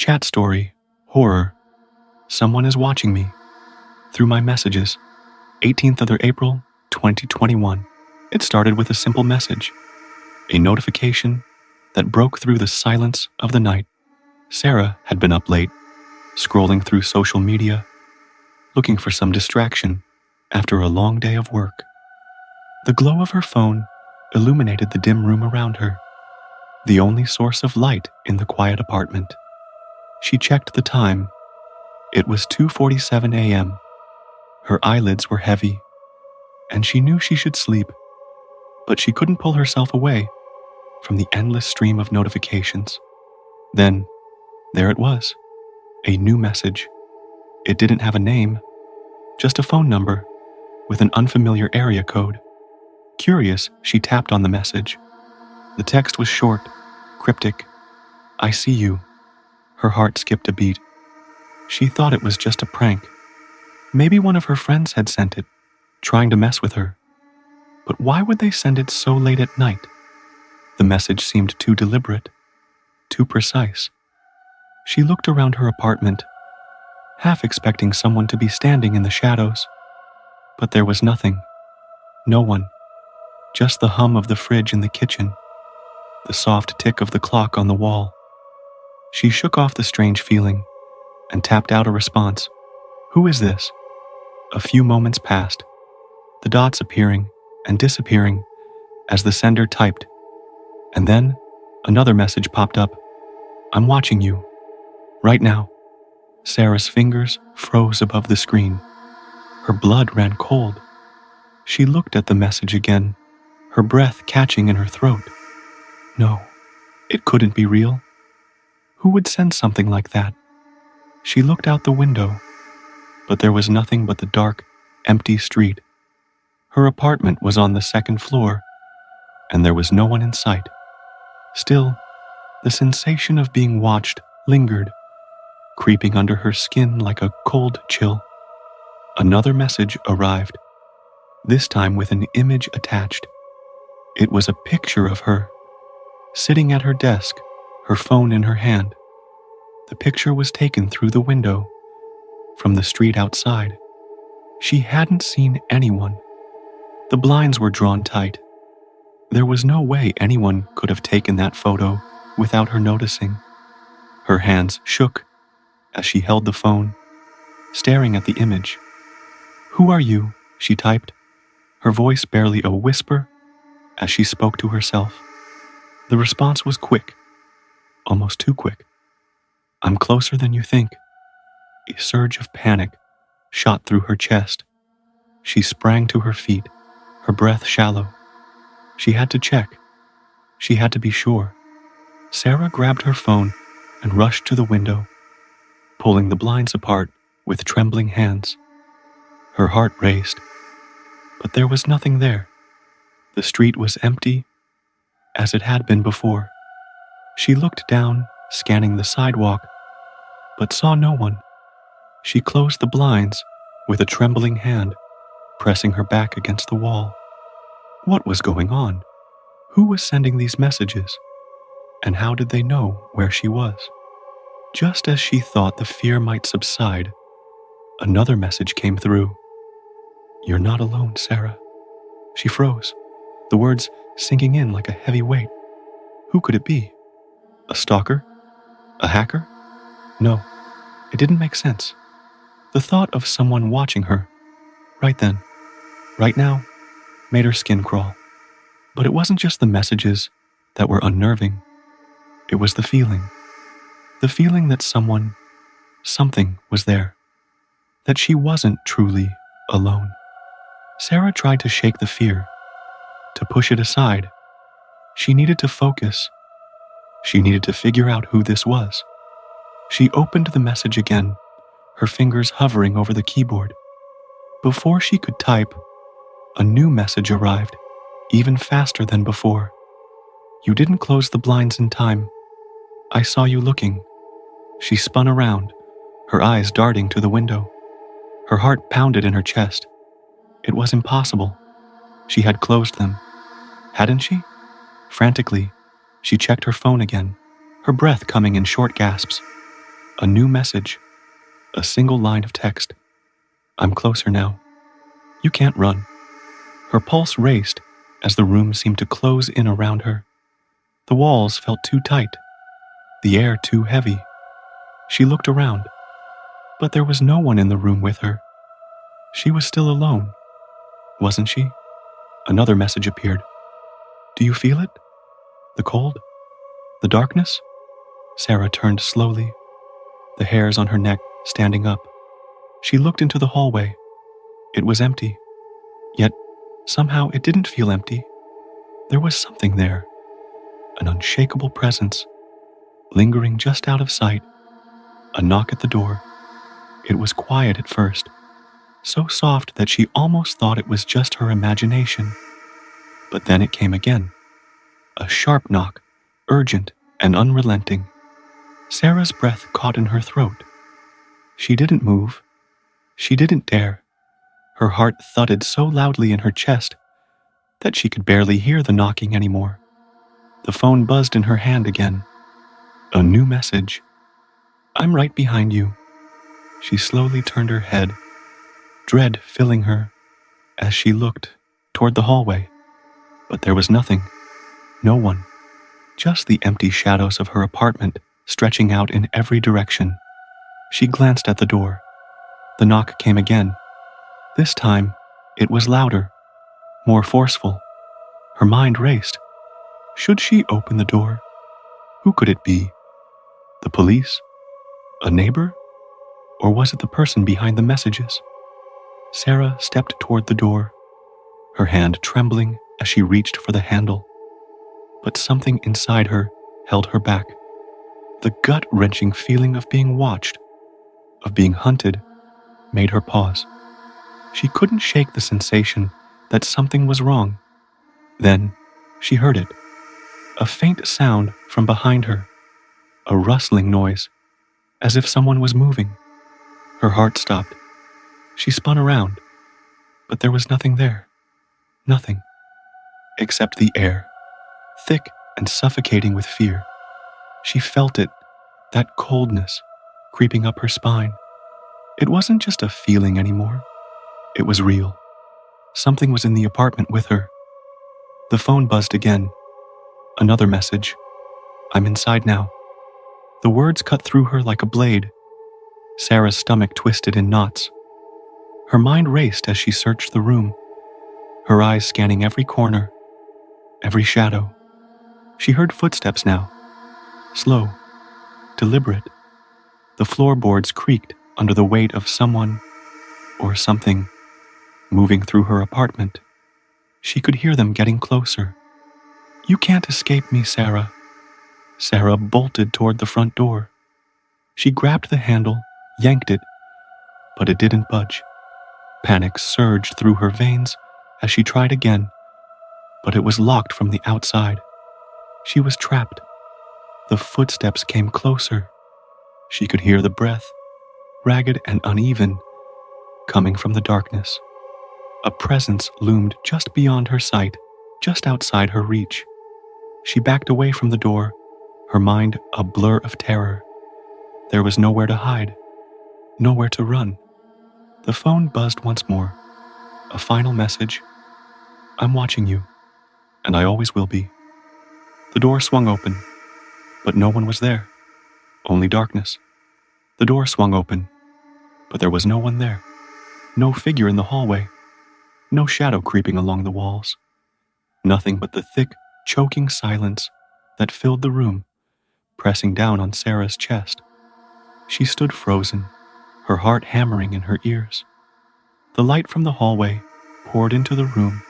Chat story, horror. Someone is watching me. Through my messages, 18th of April, 2021. It started with a simple message, a notification that broke through the silence of the night. Sarah had been up late, scrolling through social media, looking for some distraction after a long day of work. The glow of her phone illuminated the dim room around her, the only source of light in the quiet apartment. She checked the time. It was 2:47 a.m. Her eyelids were heavy, and she knew she should sleep, but she couldn't pull herself away from the endless stream of notifications. Then, there it was, a new message. It didn't have a name, just a phone number with an unfamiliar area code. Curious, she tapped on the message. The text was short, cryptic. "I see you." Her heart skipped a beat. She thought it was just a prank. Maybe one of her friends had sent it, trying to mess with her. But why would they send it so late at night? The message seemed too deliberate, too precise. She looked around her apartment, half expecting someone to be standing in the shadows. But there was nothing. No one. Just the hum of the fridge in the kitchen, the soft tick of the clock on the wall. She shook off the strange feeling and tapped out a response. "Who is this?" A few moments passed, the dots appearing and disappearing as the sender typed. And then another message popped up. "I'm watching you. Right now." Sarah's fingers froze above the screen. Her blood ran cold. She looked at the message again, her breath catching in her throat. No, it couldn't be real. Who would send something like that? She looked out the window, but there was nothing but the dark, empty street. Her apartment was on the second floor, and there was no one in sight. Still, the sensation of being watched lingered, creeping under her skin like a cold chill. Another message arrived, this time with an image attached. It was a picture of her, sitting at her desk, her phone in her hand. The picture was taken through the window, from the street outside. She hadn't seen anyone. The blinds were drawn tight. There was no way anyone could have taken that photo without her noticing. Her hands shook as she held the phone, staring at the image. "Who are you?" she typed, her voice barely a whisper as she spoke to herself. The response was quick, almost too quick. "I'm closer than you think." A surge of panic shot through her chest. She sprang to her feet, her breath shallow. She had to check. She had to be sure. Sarah grabbed her phone and rushed to the window, pulling the blinds apart with trembling hands. Her heart raced, but there was nothing there. The street was empty, as it had been before. She looked down, scanning the sidewalk, but saw no one. She closed the blinds with a trembling hand, pressing her back against the wall. What was going on? Who was sending these messages? And how did they know where she was? Just as she thought the fear might subside, another message came through. "You're not alone, Sarah." She froze, the words sinking in like a heavy weight. Who could it be? A stalker? A hacker? No, it didn't make sense. The thought of someone watching her, right then, right now, made her skin crawl. But it wasn't just the messages that were unnerving. It was the feeling that something was there, that she wasn't truly alone. Sarah tried to shake the fear, to push it aside. She needed to focus. She needed to figure out who this was. She opened the message again, her fingers hovering over the keyboard. Before she could type, a new message arrived, even faster than before. "You didn't close the blinds in time. I saw you looking." She spun around, her eyes darting to the window. Her heart pounded in her chest. It was impossible. She had closed them. Hadn't she? Frantically, she checked her phone again, her breath coming in short gasps. A new message. A single line of text. I'm closer now. You can't run. Her pulse raced as the room seemed to close in around her. The walls felt too tight, the air too heavy. She looked around, but there was no one in the room with her. She was still alone, wasn't she? Another message appeared. Do you feel it? The cold? The darkness? Sarah turned slowly, the hairs on her neck standing up. She looked into the hallway. It was empty. Yet, somehow it didn't feel empty. There was something there, an unshakable presence, lingering just out of sight. A knock at the door. It was quiet at first, so soft that she almost thought it was just her imagination. But then it came again. A sharp knock, urgent and unrelenting. Sarah's breath caught in her throat. She didn't move. She didn't dare. Her heart thudded so loudly in her chest that she could barely hear the knocking anymore. The phone buzzed in her hand again. A new message. I'm right behind you. She slowly turned her head, dread filling her as she looked toward the hallway. But there was nothing. No one. Just the empty shadows of her apartment stretching out in every direction. She glanced at the door. The knock came again. This time, it was louder, more forceful. Her mind raced. Should she open the door? Who could it be? The police? A neighbor? Or was it the person behind the messages? Sarah stepped toward the door, her hand trembling as she reached for the handle. But something inside her held her back. The gut-wrenching feeling of being watched, of being hunted, made her pause. She couldn't shake the sensation that something was wrong. Then she heard it. A faint sound from behind her. A rustling noise, as if someone was moving. Her heart stopped. She spun around, but there was nothing there. Nothing. Except the air, thick and suffocating with fear. She felt it, that coldness, creeping up her spine. It wasn't just a feeling anymore. It was real. Something was in the apartment with her. The phone buzzed again. Another message. I'm inside now. The words cut through her like a blade. Sarah's stomach twisted in knots. Her mind raced as she searched the room, her eyes scanning every corner, every shadow. She heard footsteps now, slow, deliberate. The floorboards creaked under the weight of someone or something moving through her apartment. She could hear them getting closer. You can't escape me, Sarah. Sarah bolted toward the front door. She grabbed the handle, yanked it, but it didn't budge. Panic surged through her veins as she tried again, but it was locked from the outside. She was trapped. The footsteps came closer. She could hear the breath, ragged and uneven, coming from the darkness. A presence loomed just beyond her sight, just outside her reach. She backed away from the door, her mind a blur of terror. There was nowhere to hide, nowhere to run. The phone buzzed once more. A final message. I'm watching you, and I always will be. The door swung open, but no one was there. Only darkness. The door swung open, but there was no one there. No figure in the hallway. No shadow creeping along the walls. Nothing but the thick, choking silence that filled the room, pressing down on Sarah's chest. She stood frozen, her heart hammering in her ears. The light from the hallway poured into the room,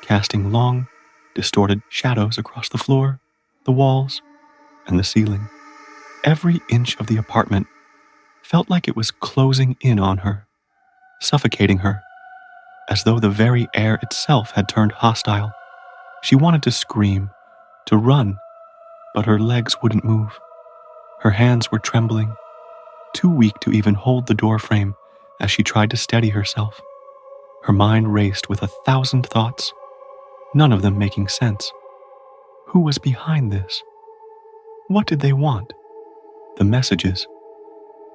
casting long, distorted shadows across the floor, the walls, and the ceiling. Every inch of the apartment felt like it was closing in on her, suffocating her, as though the very air itself had turned hostile. She wanted to scream, to run, but her legs wouldn't move. Her hands were trembling, too weak to even hold the doorframe as she tried to steady herself. Her mind raced with 1,000 thoughts, none of them making sense. Who was behind this? What did they want? The messages.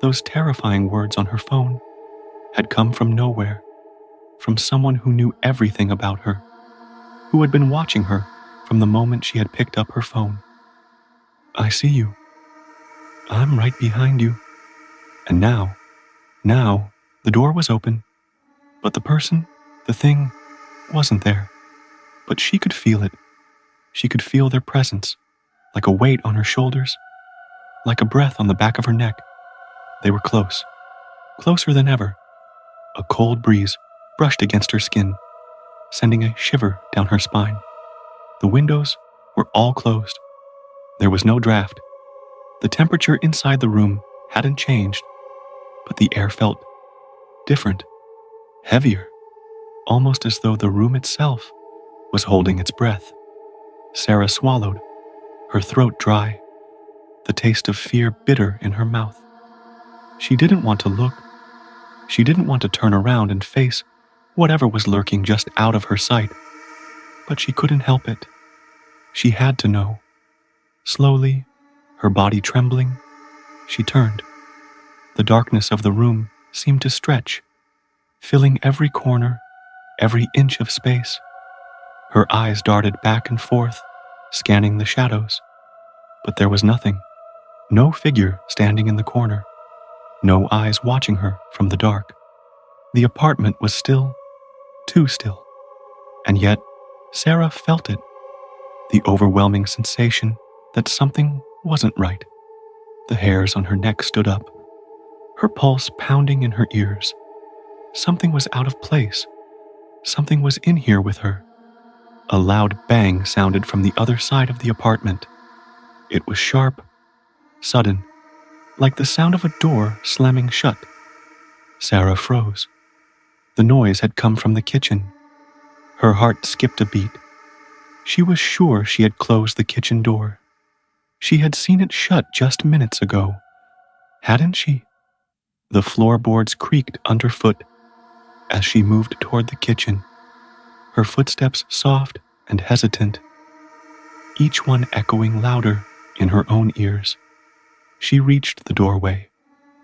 Those terrifying words on her phone had come from nowhere, from someone who knew everything about her, who had been watching her from the moment she had picked up her phone. I see you. I'm right behind you. And now, the door was open, but the person, the thing, wasn't there. But she could feel it. She could feel their presence, like a weight on her shoulders, like a breath on the back of her neck. They were close, closer than ever. A cold breeze brushed against her skin, sending a shiver down her spine. The windows were all closed. There was no draft. The temperature inside the room hadn't changed, but the air felt different, heavier, almost as though the room itself was holding its breath. Sarah swallowed, her throat dry, the taste of fear bitter in her mouth. She didn't want to look. She didn't want to turn around and face whatever was lurking just out of her sight. But she couldn't help it. She had to know. Slowly, her body trembling, she turned. The darkness of the room seemed to stretch, filling every corner, every inch of space. Her eyes darted back and forth, scanning the shadows. But there was nothing. No figure standing in the corner. No eyes watching her from the dark. The apartment was still, too still. And yet, Sarah felt it. The overwhelming sensation that something wasn't right. The hairs on her neck stood up, her pulse pounding in her ears. Something was out of place. Something was in here with her. A loud bang sounded from the other side of the apartment. It was sharp, sudden, like the sound of a door slamming shut. Sarah froze. The noise had come from the kitchen. Her heart skipped a beat. She was sure she had closed the kitchen door. She had seen it shut just minutes ago. Hadn't she? The floorboards creaked underfoot as she moved toward the kitchen, her footsteps soft and hesitant, each one echoing louder in her own ears. She reached the doorway,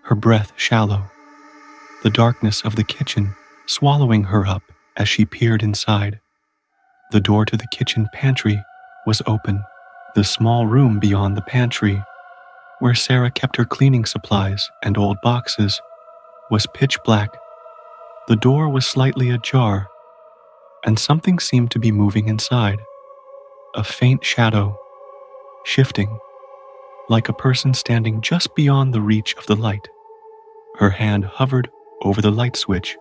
her breath shallow, the darkness of the kitchen swallowing her up as she peered inside. The door to the kitchen pantry was open. The small room beyond the pantry, where Sarah kept her cleaning supplies and old boxes, was pitch black. The door was slightly ajar, and something seemed to be moving inside. A faint shadow, shifting, like a person standing just beyond the reach of the light. Her hand hovered over the light switch,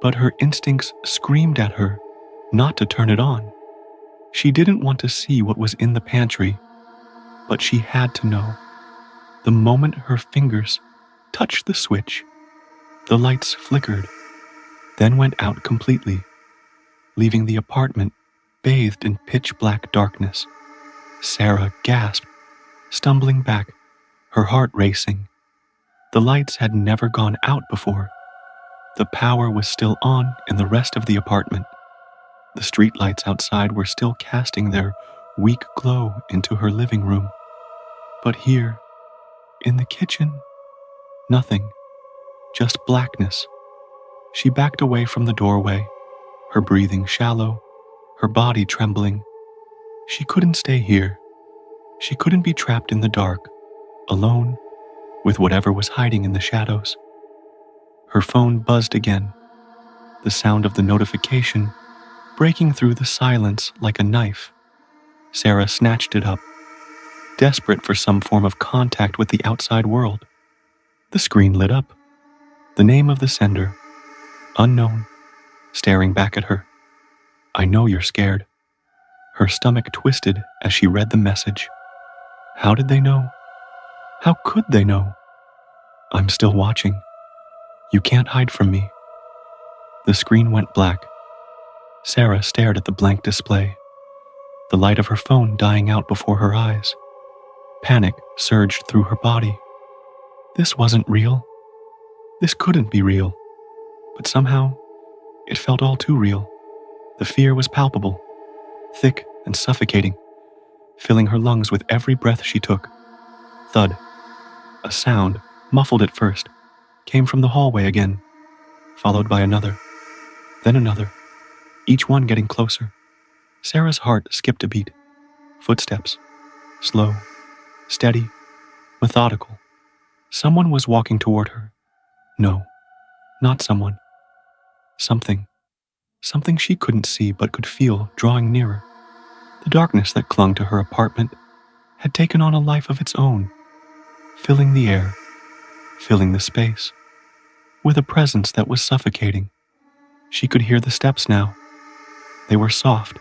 but her instincts screamed at her not to turn it on. She didn't want to see what was in the pantry, but she had to know. The moment her fingers touched the switch, the lights flickered, then went out completely, leaving the apartment bathed in pitch black darkness. Sarah gasped, stumbling back, her heart racing. The lights had never gone out before. The power was still on in the rest of the apartment. The streetlights outside were still casting their weak glow into her living room. But here, in the kitchen, nothing, just blackness. She backed away from the doorway, her breathing shallow, her body trembling. She couldn't stay here. She couldn't be trapped in the dark, alone, with whatever was hiding in the shadows. Her phone buzzed again, the sound of the notification breaking through the silence like a knife. Sarah snatched it up, desperate for some form of contact with the outside world. The screen lit up. The name of the sender, unknown, staring back at her. I know you're scared. Her stomach twisted as she read the message. How did they know? How could they know? I'm still watching. You can't hide from me. The screen went black. Sarah stared at the blank display, the light of her phone dying out before her eyes. Panic surged through her body. This wasn't real. This couldn't be real. But somehow, it felt all too real. The fear was palpable, thick and suffocating, filling her lungs with every breath she took. Thud. A sound muffled at first, came from the hallway again, followed by another, then another, each one getting closer. Sarah's heart skipped a beat. Footsteps, slow, steady, methodical. Someone was walking toward her. No, not someone. Something. Something she couldn't see but could feel drawing nearer. The darkness that clung to her apartment had taken on a life of its own, filling the air, filling the space, with a presence that was suffocating. She could hear the steps now. They were soft,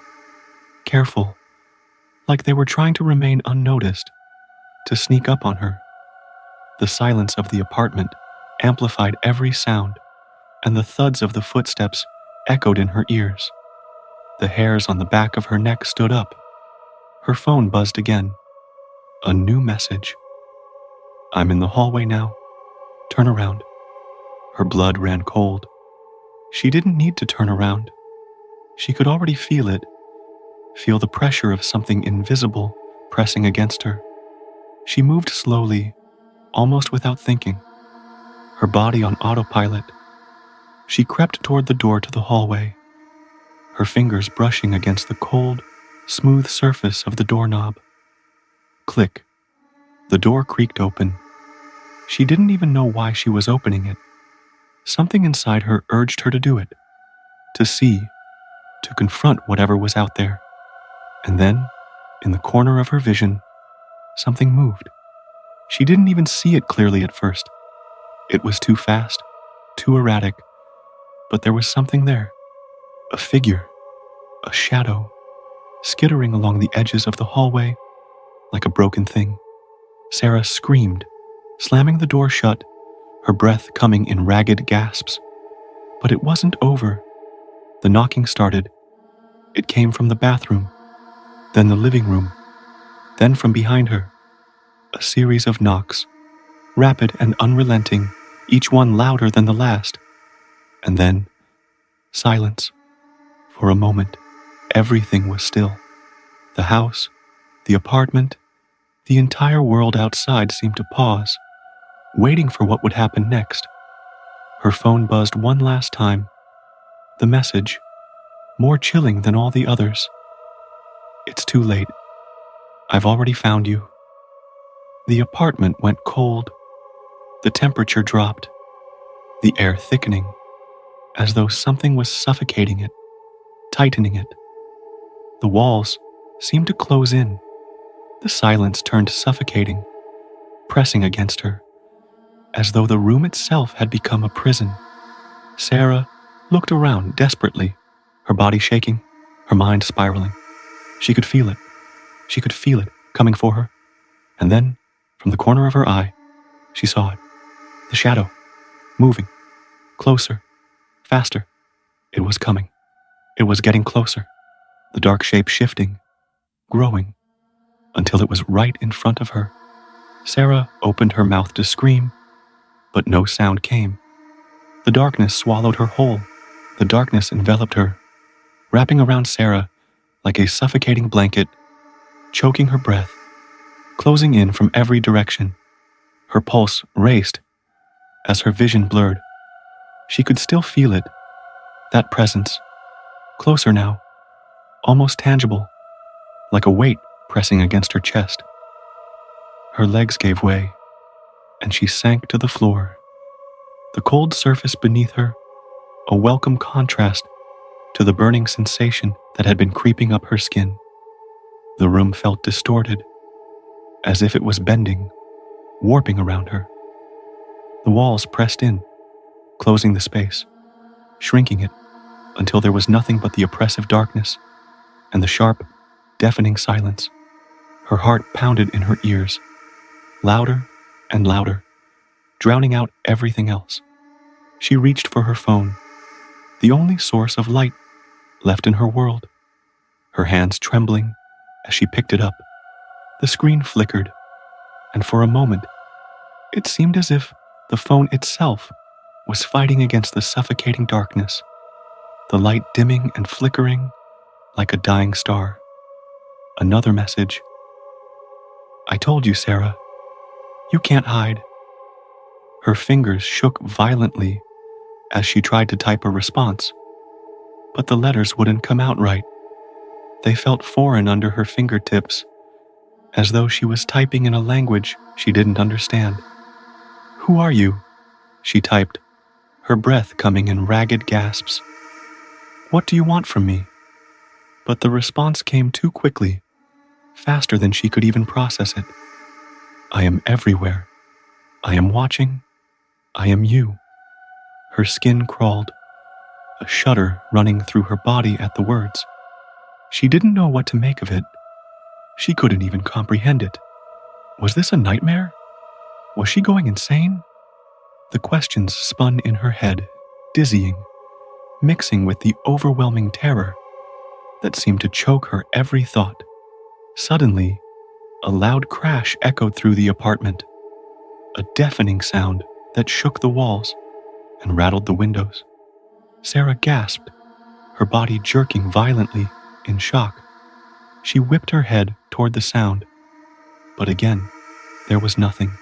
careful, like they were trying to remain unnoticed, to sneak up on her. The silence of the apartment amplified every sound, and the thuds of the footsteps echoed in her ears. The hairs on the back of her neck stood up. Her phone buzzed again. A new message. I'm in the hallway now. Turn around. Her blood ran cold. She didn't need to turn around. She could already feel it, feel the pressure of something invisible pressing against her. She moved slowly, almost without thinking, her body on autopilot. She crept toward the door to the hallway, her fingers brushing against the cold, smooth surface of the doorknob. Click. The door creaked open. She didn't even know why she was opening it. Something inside her urged her to do it, to see, to confront whatever was out there. And then, in the corner of her vision, something moved. She didn't even see it clearly at first. It was too fast, too erratic, but there was something there. A figure, a shadow, skittering along the edges of the hallway like a broken thing. Sarah screamed, slamming the door shut, her breath coming in ragged gasps. But it wasn't over. The knocking started. It came from the bathroom, then the living room, then from behind her. A series of knocks, rapid and unrelenting, each one louder than the last. And then, silence. For a moment, everything was still. The house, the apartment, the entire world outside seemed to pause, waiting for what would happen next. Her phone buzzed one last time. The message, more chilling than all the others. It's too late. I've already found you. The apartment went cold. The temperature dropped, the air thickening, as though something was suffocating it, tightening it. The walls seemed to close in. The silence turned suffocating, pressing against her, as though the room itself had become a prison. Sarah looked around desperately, her body shaking, her mind spiraling. She could feel it. She could feel it coming for her. And then, from the corner of her eye, she saw it. The shadow, moving, closer, faster. It was coming. It was getting closer. The dark shape shifting, growing, until it was right in front of her. Sarah opened her mouth to scream, but no sound came. The darkness swallowed her whole. The darkness enveloped her, wrapping around Sarah like a suffocating blanket, choking her breath, closing in from every direction. Her pulse raced as her vision blurred. She could still feel it, that presence, closer now, almost tangible, like a weight pressing against her chest. Her legs gave way, and she sank to the floor. The cold surface beneath her, a welcome contrast to the burning sensation that had been creeping up her skin. The room felt distorted, as if it was bending, warping around her. The walls pressed in, closing the space, shrinking it until there was nothing but the oppressive darkness and the sharp, deafening silence. Her heart pounded in her ears, louder and louder, drowning out everything else. She reached for her phone, the only source of light left in her world. Her hands trembling as she picked it up. The screen flickered, and for a moment, it seemed as if the phone itself was fighting against the suffocating darkness, the light dimming and flickering like a dying star. Another message. I told you, Sarah. You can't hide. Her fingers shook violently as she tried to type a response, but the letters wouldn't come out right. They felt foreign under her fingertips, as though she was typing in a language she didn't understand. "Who are you?" she typed, her breath coming in ragged gasps. "What do you want from me?" But the response came too quickly, faster than she could even process it. "I am everywhere. I am watching. I am you." Her skin crawled, a shudder running through her body at the words. She didn't know what to make of it. She couldn't even comprehend it. Was this a nightmare? Was she going insane? The questions spun in her head, dizzying, mixing with the overwhelming terror that seemed to choke her every thought. Suddenly, a loud crash echoed through the apartment, a deafening sound that shook the walls and rattled the windows. Sarah gasped, her body jerking violently in shock. She whipped her head toward the sound, but again, there was nothing.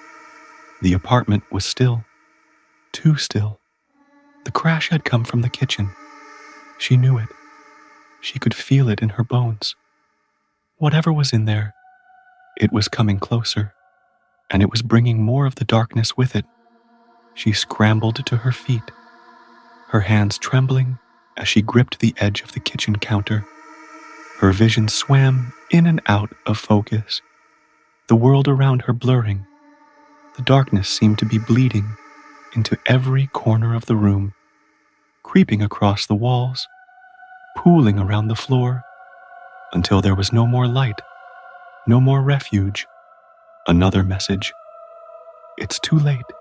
The apartment was still, too still. The crash had come from the kitchen. She knew it. She could feel it in her bones. Whatever was in there, it was coming closer, and it was bringing more of the darkness with it. She scrambled to her feet, her hands trembling as she gripped the edge of the kitchen counter. Her vision swam in and out of focus, the world around her blurring. The darkness seemed to be bleeding into every corner of the room, creeping across the walls, pooling around the floor, until there was no more light, no more refuge. Another message. "It's too late.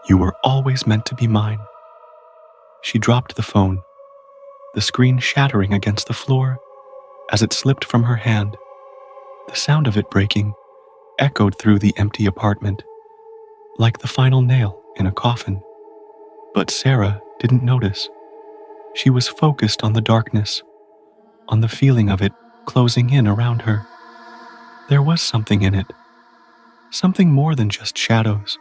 You were always meant to be mine." She dropped the phone, the screen shattering against the floor as it slipped from her hand. The sound of it breaking echoed through the empty apartment, like the final nail in a coffin. But Sarah didn't notice. She was focused on the darkness, on the feeling of it closing in around her. There was something in it, something more than just shadows,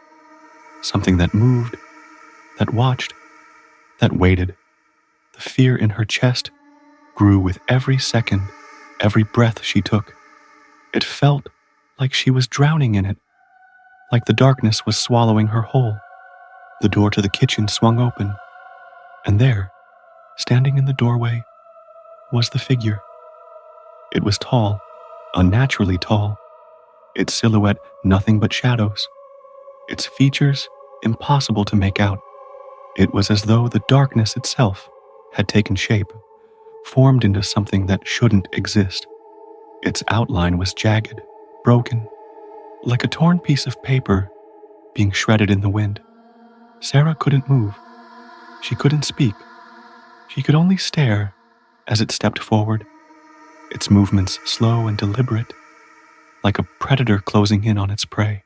something that moved, that watched, that waited. The fear in her chest grew with every second, every breath she took. It felt like she was drowning in it, like the darkness was swallowing her whole. The door to the kitchen swung open, and there, standing in the doorway, was the figure. It was tall, unnaturally tall, its silhouette nothing but shadows, its features impossible to make out. It was as though the darkness itself had taken shape, formed into something that shouldn't exist. Its outline was jagged, broken, like a torn piece of paper being shredded in the wind. Sarah couldn't move. She couldn't speak. She could only stare as it stepped forward, its movements slow and deliberate, like a predator closing in on its prey.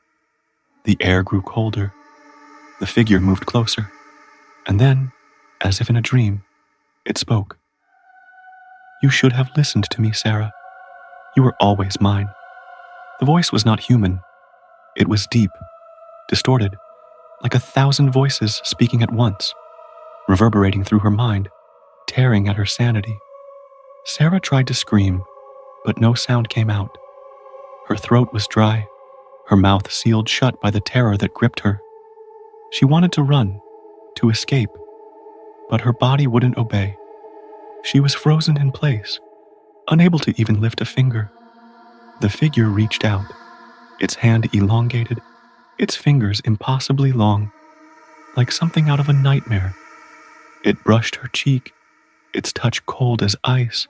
The air grew colder. The figure moved closer. And then, as if in a dream, it spoke. "You should have listened to me, Sarah. You were always mine." The voice was not human. It was deep, distorted, like 1,000 voices speaking at once, reverberating through her mind, tearing at her sanity. Sarah tried to scream, but no sound came out. Her throat was dry, her mouth sealed shut by the terror that gripped her. She wanted to run, to escape, but her body wouldn't obey. She was frozen in place, unable to even lift a finger. The figure reached out, its hand elongated, its fingers impossibly long, like something out of a nightmare. It brushed her cheek, its touch cold as ice,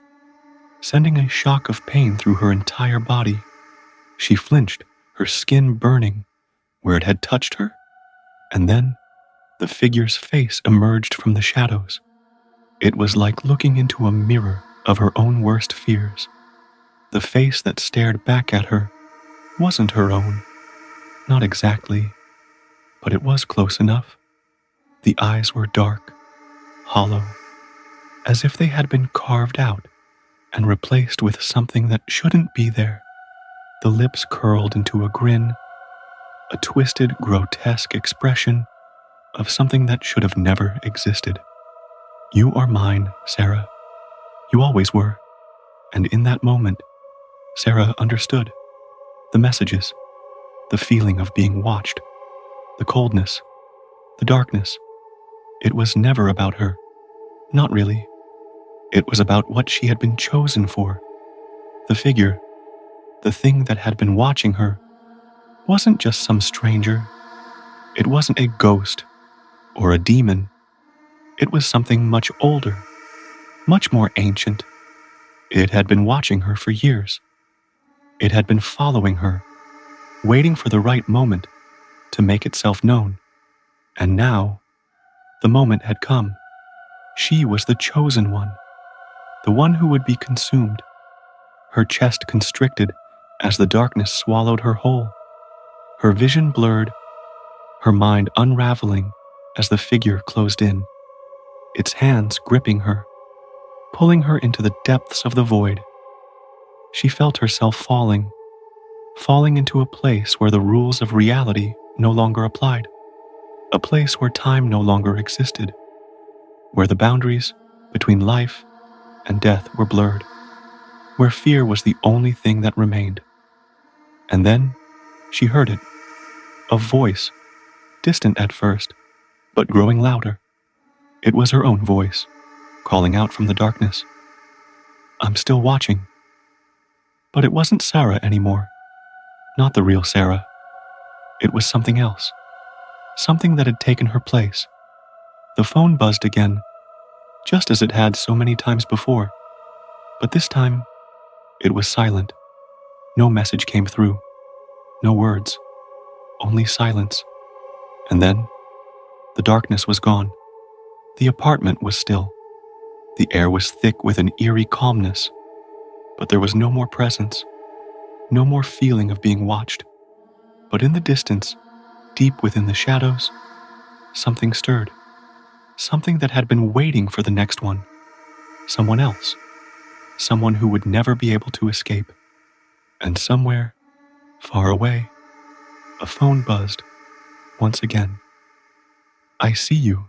sending a shock of pain through her entire body. She flinched, her skin burning where it had touched her, and then the figure's face emerged from the shadows. It was like looking into a mirror of her own worst fears. The face that stared back at her wasn't her own, not exactly, but it was close enough. The eyes were dark, hollow, as if they had been carved out and replaced with something that shouldn't be there. The lips curled into a grin, a twisted, grotesque expression of something that should have never existed. You are mine, Sarah. You always were. And in that moment, Sarah understood. The messages, the feeling of being watched, the coldness, the darkness. It was never about her. Not really. It was about what she had been chosen for. The figure, the thing that had been watching her, wasn't just some stranger. It wasn't a ghost or a demon. It was something much older, much more ancient. It had been watching her for years. It had been following her, waiting for the right moment to make itself known. And now, the moment had come. She was the chosen one, the one who would be consumed. Her chest constricted as the darkness swallowed her whole, her vision blurred, her mind unraveling as the figure closed in, its hands gripping her, pulling her into the depths of the void. She felt herself falling into a place where the rules of reality no longer applied, a place where time no longer existed, where the boundaries between life and death were blurred, where fear was the only thing that remained. And then she heard it, a voice, distant at first, but growing louder. It was her own voice, calling out from the darkness. I'm still watching. But it wasn't Sarah anymore, not the real Sarah. It was something else, something that had taken her place. The phone buzzed again, just as it had so many times before, but this time it was silent. No message came through, no words, only silence. And then the darkness was gone. The apartment was still. The air was thick with an eerie calmness, but there was no more presence, no more feeling of being watched. But in the distance, deep within the shadows, something stirred. Something that had been waiting for the next one. Someone else. Someone who would never be able to escape. And somewhere, far away, a phone buzzed once again. I see you,